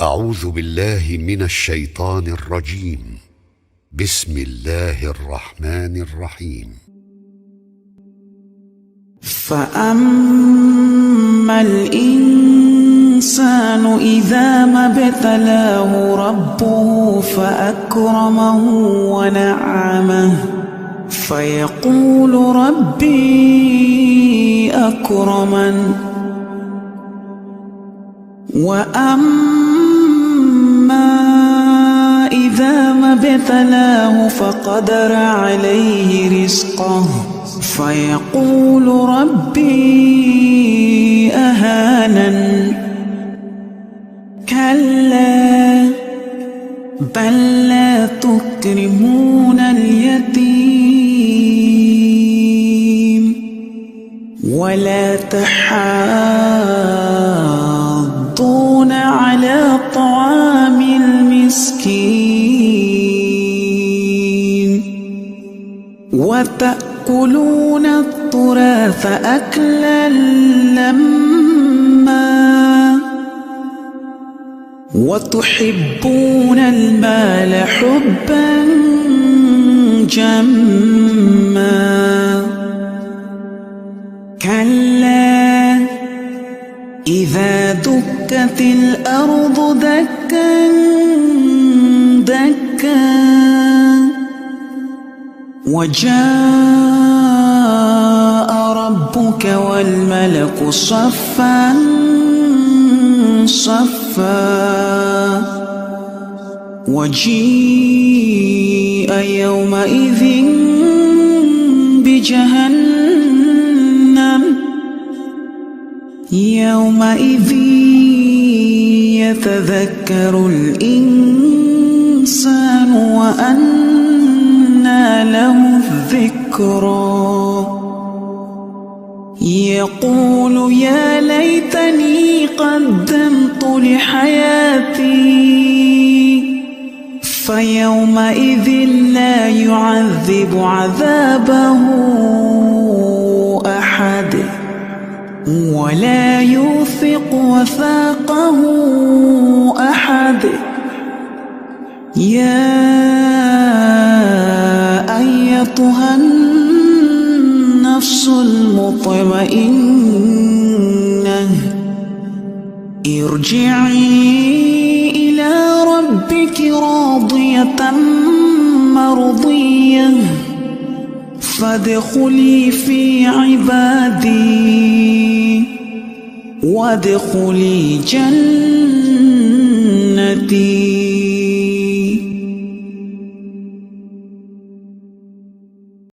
أعوذ بالله من الشيطان الرجيم. بسم الله الرحمن الرحيم. فأما الإنسان إذا ما ابتلاه ربه فأكرمه ونعمه فيقول ربي أكرمن. وأما إذا ما ابتلاه فقدر عليه رزقه فيقول ربي أهانن. كلا بل لا تكرمون اليتيم ولا تحاضون على طعام المسكين وتأكلون التراث أكلا لما وتحبون المال حبا جما. كلا إذا دكت الأرض دكا دكا وجاء ربك والملك صفا صفا وجيء يومئذ بجهنم يومئذ يتذكر الإنسان وأنى له الذكرى يقول يا ليتني قدمت لحياتي فيومئذ لا يعذب عذابه أحد ولا يوثق وثاقه أحد. يا أيتها النفس المطمئنة ارجعي إلى ربك راضية مرضية فادخلي في عبادي وادخلي جنتي.